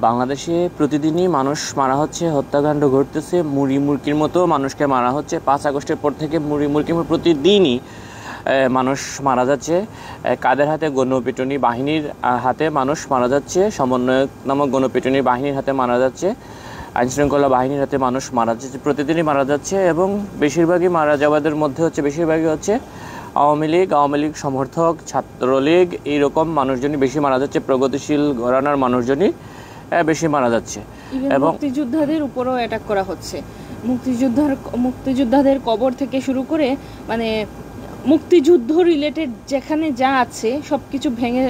বাংলাদেশে প্রতিদিনই মানুষ মারা হচ্ছে, হত্যাকাণ্ড ঘটতেছে, মুড়ি মুরগির মতো মানুষকে মারা হচ্ছে। 5 আগস্টের পর থেকে মুড়ি মুরগির মতো প্রতিদিনই মানুষ মারা যাচ্ছে। কাদের হাতে? গণপিটুনি বাহিনীর হাতে মানুষ মারা যাচ্ছে, সমন্বয়ক নামক গণপিটুনি বাহিনীর হাতে মারা যাচ্ছে, আইনশৃঙ্খলা বাহিনীর হাতে মানুষ মারা যাচ্ছে, প্রতিদিনই মারা যাচ্ছে। এবং বেশিরভাগই মারা যাওয়াদের মধ্যে বেশিরভাগই হচ্ছে আওয়ামী লীগ সমর্থক, ছাত্রলীগ, এইরকম মানুষজনই বেশি মারা যাচ্ছে। প্রগতিশীল ঘরানার মানুষজনই বেশি মারা যাচ্ছে। এবং মুক্তিযোদ্ধাদের উপরও অ্যাটাক করা হচ্ছে। মুক্তিযোদ্ধাদের কবর থেকে শুরু করে মানে মুক্তিযুদ্ধ রিলেটেড যেখানে যা আছে সবকিছু ভেঙে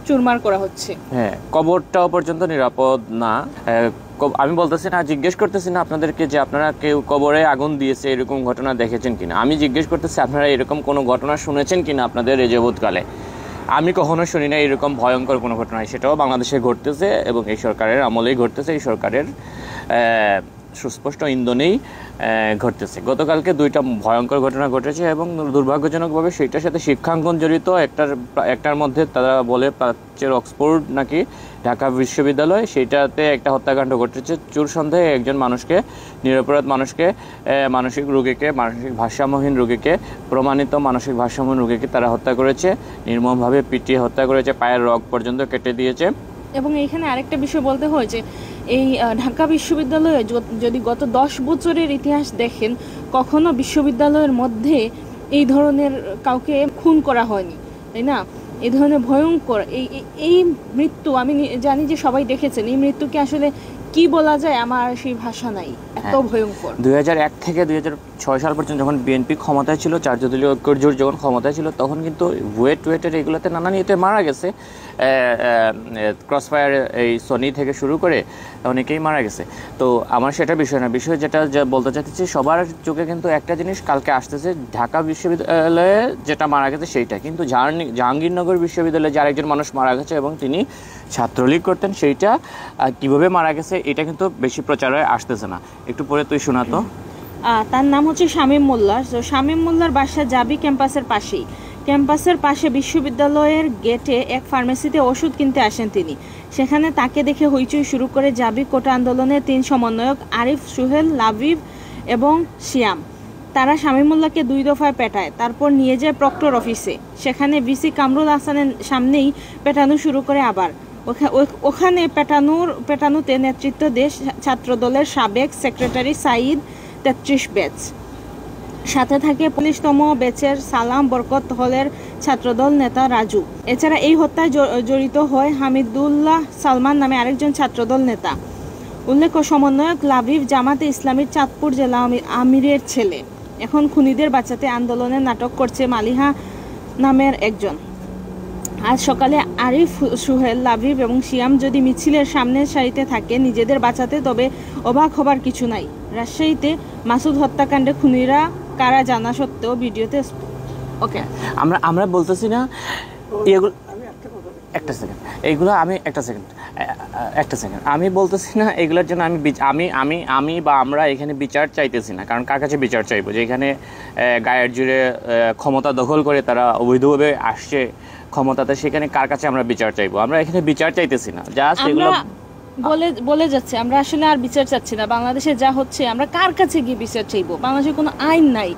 চুরমার করা হচ্ছে। হ্যাঁ, কবরটাও পর্যন্ত নিরাপদ না। আমি বলতেছি না, জিজ্ঞেস করতেছি না আপনাদেরকে যে আপনারা কেউ কবরে আগুন দিয়েছে এরকম ঘটনা দেখেছেন কিনা। আমি জিজ্ঞেস করতেছি আপনারা এরকম কোনো ঘটনা শুনেছেন কিনা আপনাদের এ যাবৎকালে। আমি কখনো শুনি না এরকম ভয়ঙ্কর কোনো ঘটনা। সেটাও বাংলাদেশে ঘটতেছে এবং এই সরকারের আমলেই ঘটতেছে, এই সরকারের সুস্পষ্ট ইন্ধনেই ঘটতেছে। গতকালকে 2টা ভয়ঙ্কর ঘটনা ঘটেছে এবং দুর্ভাগ্যজনকভাবে সেইটার সাথে শিক্ষাঙ্গন জড়িত। একটার মধ্যে তারা বলে প্রাচ্যের অক্সফোর্ড নাকি ঢাকা বিশ্ববিদ্যালয়, সেইটাতে একটা হত্যাকাণ্ড ঘটেছে। চোর সন্দেহে একজন মানুষকে, নিরপরাধ মানুষকে, মানসিক ভারসাম্যহীন রোগীকে, প্রমাণিত মানসিক ভারসাম্যহীন রোগীকে তারা হত্যা করেছে, নির্মমভাবে পিটিয়ে হত্যা করেছে, পায়ের রগ পর্যন্ত কেটে দিয়েছে। এবং এইখানে আরেকটা বিষয় বলতে হয় যে এই ঢাকা বিশ্ববিদ্যালয়ে যদি গত 10 বছরের ইতিহাস দেখেন, কখনো বিশ্ববিদ্যালয়ের মধ্যে এই ধরনের কাউকে খুন করা হয়নি, তাই না? এই ধরনের ভয়ঙ্কর এই মৃত্যু আমি জানি যে সবাই দেখেছেন। এই মৃত্যুকে আসলে কি বলা যায়, আমার সেই ভাষা নাই, এত ভয়ঙ্কর। 2001 থেকে 2006 সাল পর্যন্ত যখন বিএনপি ক্ষমতায় ছিল, 4 দলীয় ঐক্যের জোট যখন ক্ষমতায় ছিল, তখন কিন্তু ওয়েটের এগুলোতে নানান ইয়েতে মারা গেছে। ক্রসফায়ার এই সনি থেকে শুরু করে অনেকেই মারা গেছে। তো আমার সেটা বিষয় না, বিষয় যেটা বলতে চাইতেছি, সবার চোখে কিন্তু একটা জিনিস কালকে আসতেছে, ঢাকা বিশ্ববিদ্যালয়ে যেটা মারা গেছে সেইটা। কিন্তু জাহাঙ্গীরনগর বিশ্ববিদ্যালয়ে যার একজন মানুষ মারা গেছে এবং তিনি ছাত্রলীগ করতেন, সেইটা কিভাবে মারা গেছে এটা কিন্তু বেশি প্রচারে আসতেছে না। একটু পরে তুই শোনাতো। তার নাম হচ্ছে শামীম মোল্লার। তো শামীম মোল্লার বাসা জাবি ক্যাম্পাসের পাশেই। ক্যাম্পাসের পাশে বিশ্ববিদ্যালয়ের গেটে এক ফার্মেসিতে ওষুধ কিনতে আসেন তিনি। সেখানে তাকে দেখে হইচই শুরু করে জাবি কোটা আন্দোলনের 3 সমন্বয়ক আরিফ, সুহেল, লাবিব এবং শিয়াম। তারা শামীমুল্লাহকে 2 দফায় পেটায়, তারপর নিয়ে যায় প্রক্টর অফিসে। সেখানে ভিসি কামরুল হাসানের সামনেই পেটানো শুরু করে। আবার ওখানে পেটানোতে নেতৃত্ব দেয় ছাত্রদলের সাবেক সেক্রেটারি সাইদ 33 ব্যাচ। সাথে থাকে 45তম ব্যাচের সালাম বরকত হলের ছাত্রদল নেতা রাজু। এছাড়া এই হত্যায় জড়িত হয় হামিদুল্লাহ সালমান নামে আরেকজন ছাত্রদল নেতা। উল্লেখ্য, সমন্বয়ক লাবিব জামাতে ইসলামীর চাঁদপুর জেলা আমিরের ছেলে। এখন খুনিদের বাঁচাতে আন্দোলনের নাটক করছে মালিহা নামের একজন। আজ সকালে আরিফ, সুহেল, লাবিব এবং শিয়াম যদি মিছিলের সামনের সারিতে থাকে নিজেদের বাঁচাতে, তবে অবাক হবার কিছু নাই। রাজশাহীতে মাসুদ হত্যাকাণ্ডে খুনিরা কারা জানা সত্ত্বেও ভিডিওতে ওকে আমরা বলতেছি না এগুলো। একটা সেকেন্ড, এইগুলো আমি একটা সেকেন্ড আমি বলতেছি না এগুলোর জন্য আমি বা আমরা এখানে বিচার চাইতেছি না। কারণ কার কাছে বিচার চাইবো? যে এখানে গায়ের জুড়ে ক্ষমতা দখল করে তারা অবৈধভাবে আসছে ক্ষমতাতে, সেখানে কার কাছে আমরা বিচার চাইবো? আমরা এখানে বিচার চাইতেছি না, জাস্ট এগুলো বলে যাচ্ছে। আমরা আসলে আর বিচার চাচ্ছি না। বাংলাদেশে যা হচ্ছে আমরা কার কাছে গিয়ে বিচার চাইবো? বাংলাদেশে কোনো আইন নাই।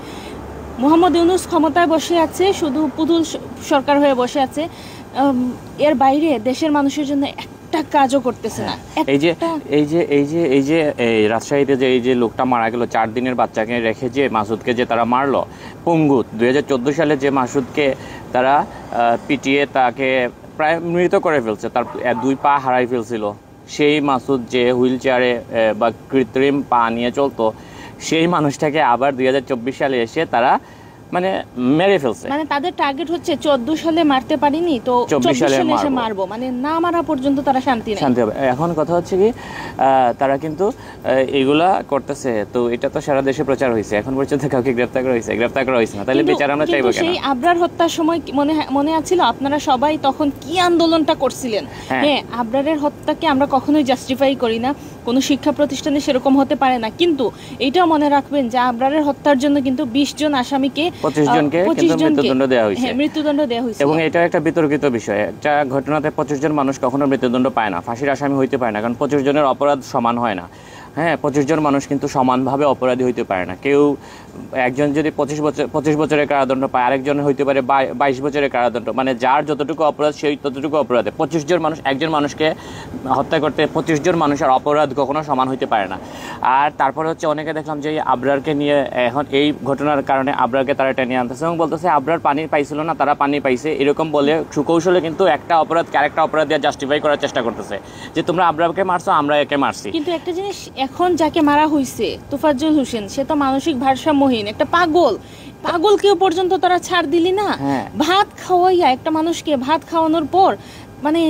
মোহাম্মদ ইউনূস ক্ষমতায় বসে আছে, শুধু পুতুল সরকার হয়ে বসে আছে। এর বাইরে দেশের মানুষের জন্য একটা কাজও করতেছে না। এই যে রাজশাহীতে যে এই যে লোকটা মারা গেল, 4 দিনের বাচ্চাকে রেখে যে মাসুদকে যে তারা মারলো পঙ্গু, 2014 সালে যে মাসুদকে তারা পিটিয়ে তাকে প্রায় মৃত করে ফেলছে, তার 2 পা হারাই ফেলছিল, সেই মাসুদ যে হুইল চেয়ারে বা কৃত্রিম পা নিয়ে চলতো, সেই মানুষটাকে আবার 2024 সালে এসে তারা মানে মেরে ফেলছে। মানে তাদের টার্গেট হচ্ছে 14 সালে মারতে পারিনি তো 24 সালে এসে মারবো, মানে না মারা পর্যন্ত তারা শান্তি হবে। এখন কথা হচ্ছে কি, তারা কিন্তু এগুলা করতেছে। তো এটা তো সারা দেশে প্রচার হয়েছে, এখন পর্যন্ত কাউকে গ্রেফতার করা হয়েছে না। তাহলে বিচার আমরা চাইবো কেন? সেই আবরার হত্যার সময় মনে আছিল আপনারা সবাই তখন কি আন্দোলনটা করছিলেন? হ্যাঁ, আবরারের হত্যাকে আমরা কখনোই জাস্টিফাই করি না, কোনো শিক্ষা প্রতিষ্ঠানে সেরকম হতে পারে না। কিন্তু এইটাও মনে রাখবেন যে আবরারের হত্যার জন্য কিন্তু 20 জন আসামিকে 25 জনকে কিন্তু মৃত্যুদণ্ড দেওয়া হয়েছে। হ্যাঁ, মৃত্যুদণ্ড দেওয়া হয়েছে এবং এটা একটা বিতর্কিত বিষয়। একটা ঘটনাতে 25 জন মানুষ কখনো মৃত্যুদণ্ড পায় না, ফাঁসির আসামি হইতে পারে না, কারণ 25 জনের অপরাধ সমান হয় না। হ্যাঁ, 25 জন মানুষ কিন্তু সমানভাবে অপরাধী হইতে পারে না। কেউ একজন যদি 25 বছরের কারাদণ্ড পায়, আরেকজনের হইতে পারে 22 বছরের কারাদণ্ড, মানে যার যতটুকু অপরাধ সেই ততটুকু অপরাধে। 25 জন মানুষ একজন মানুষকে হত্যা করতে 25 জন মানুষের অপরাধ কখনো সমান হইতে পারে না। আর তারপরে হচ্ছে অনেকে দেখলাম যে আবরারকে নিয়ে এখন এই ঘটনার কারণে আবরারকে তারা টেনে আনতেছে এবং বলতেছে আবরার পানি পাইছিল না, তারা পানি পাইছে, এরকম বলে সুকৌশলে কিন্তু একটা অপরাধকে আরেকটা অপরাধ দিয়ে জাস্টিফাই করার চেষ্টা করতেছে যে তোমরা আবরারকে মারছো, আমরা একে মারছি। কিন্তু একটা জিনিস, এখন যাকে মারা হয়েছে তোফাজ্জল হোসেন, সে তো মানসিক ভারসাম্যহীন একটা পাগলকেও পর্যন্ত তারা ছাড় দিলি না। ভাত খাওয়াইয়া একটা মানুষকে ভাত খাওয়ানোর পর, মানে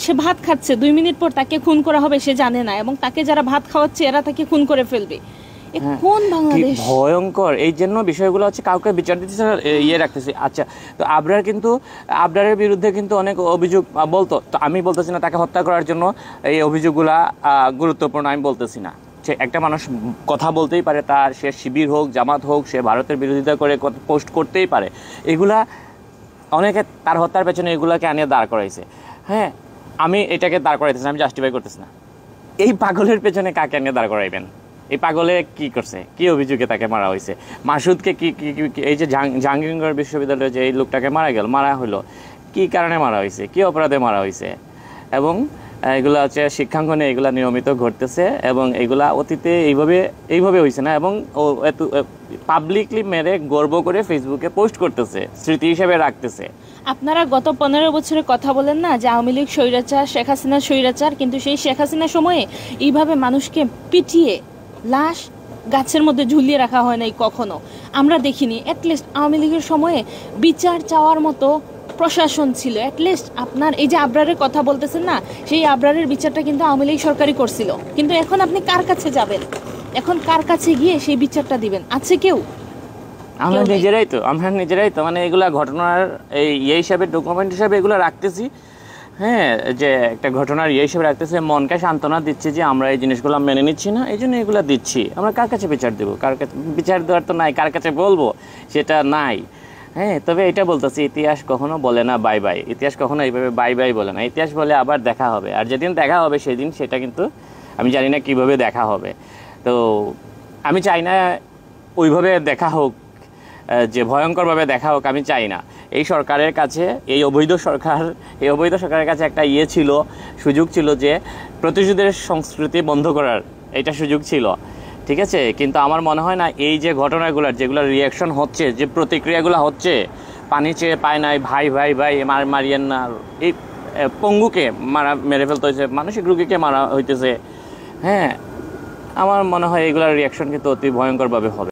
সে ভাত খাচ্ছে 2 মিনিট পর তাকে খুন করা হবে সে জানে না, এবং তাকে যারা ভাত খাওয়াচ্ছে এরা তাকে খুন করে ফেলবে। কোন বাংলাদেশ! ভয়ঙ্কর। এই জন্য বিষয়গুলো হচ্ছে কাউকে বিচার দিতে রাখতেছি। আচ্ছা, তো আবরারের বিরুদ্ধে কিন্তু অনেক অভিযোগ বলতো, তো আমি বলতেছি না তাকে হত্যা করার জন্য এই অভিযোগগুলা গুরুত্বপূর্ণ, আমি বলতেছি না। সে একটা মানুষ কথা বলতেই পারে, তার সে শিবির হোক, জামাত হোক, সে ভারতের বিরোধিতা করে পোস্ট করতেই পারে। এগুলা অনেকে তার হত্যার পেছনে এগুলাকে আনিয়ে দাঁড় করাইছে। হ্যাঁ, আমি এটাকে দাঁড় করাইতেছি না, আমি জাস্টিফাই করতেছি না। এই পাগলের পেছনে কাকে আনিয়ে দাঁড় করাইবেন? এই পাগলে কি করছে, কি অভিযোগে তাকে মারা হয়েছে? মাসুদকে কি এই যে জাহাঙ্গীরনগর বিশ্ববিদ্যালয়ে যে এই লোকটাকে মারা হলো, কি কারণে মারা হয়েছে, কি অপরাধে মারা হয়েছে? এবং এগুলো হচ্ছে শিক্ষাঙ্গনে এগুলা নিয়মিত ঘটতেছে এবং এগুলা অতীতে এইভাবে হয়েছে না, এবং পাবলিকলি মেরে গর্ব করে ফেসবুকে পোস্ট করতেছে, স্মৃতি হিসেবে রাখতেছে। আপনারা গত 15 বছরের কথা বলেন না যে আওয়ামী লীগ স্বৈরাচার, শেখ হাসিনা স্বৈরাচার, কিন্তু সেই শেখ হাসিনার সময়ে এইভাবে মানুষকে পিটিয়ে লাশ গাছের মধ্যে ঝুলিয়ে রাখা হয় নাই কখনো, আমরা দেখিনি। অ্যাটলিস্ট আওয়ামী লীগের সময়ে বিচার চাওয়ার মতো প্রশাসন ছিল। অ্যাটলিস্ট আপনার এই যে আবরারের কথা বলতেছেন না, সেই আবরারের বিচারটা কিন্তু আওয়ামী লীগ সরকারই করছিল। কিন্তু এখন আপনি কার কাছে যাবেন? এখন কার কাছে গিয়ে সেই বিচারটা দিবেন? আছে কেউ? আমরা নিজেরাই তো মানে এগুলা ঘটনার এই হিসাবে, ডকুমেন্ট হিসাবে এগুলো রাখতেছি। হ্যাঁ, যে একটা ঘটনার হিসেবে রাখতেছে, মনকে সান্ত্বনা দিচ্ছে যে আমরা এই জিনিসগুলো মেনে নিচ্ছি না, এই জন্য এগুলো দিচ্ছি। আমরা কার কাছে বিচার দেবো? কার কাছে বিচার দেওয়ার তো নাই, কার কাছে বলবো সেটা নাই। হ্যাঁ, তবে এটা বলতেছি, ইতিহাস কখনো বলে না বাই বাই। ইতিহাস কখনো এইভাবে বাই বাই বলে না। ইতিহাস বলে আবার দেখা হবে, আর যেদিন দেখা হবে সেদিন সেটা কিন্তু আমি জানি না কিভাবে দেখা হবে। তো আমি চাই না ওইভাবে দেখা হোক, যে ভয়ঙ্করভাবে দেখা হোক, আমি চাই না। এই সরকারের কাছে, এই অবৈধ সরকারের কাছে একটা সুযোগ ছিল যে প্রতিশোধের সংস্কৃতি বন্ধ করার, এটা সুযোগ ছিল, ঠিক আছে? কিন্তু আমার মনে হয় না এই যে ঘটনাগুলোর যেগুলো রিয়াকশন হচ্ছে, যে প্রতিক্রিয়াগুলো হচ্ছে, পানি চেয়ে পায় নাই, ভাই ভাই ভাই মারিয়েন না, এই পঙ্গুকে মেরে ফেলতে হয়েছে, মানসিক রোগীকে মারা হইতেছে। হ্যাঁ, আমার মনে হয় এগুলোর রিয়াকশন কিন্তু অতি ভয়ঙ্করভাবে হবে।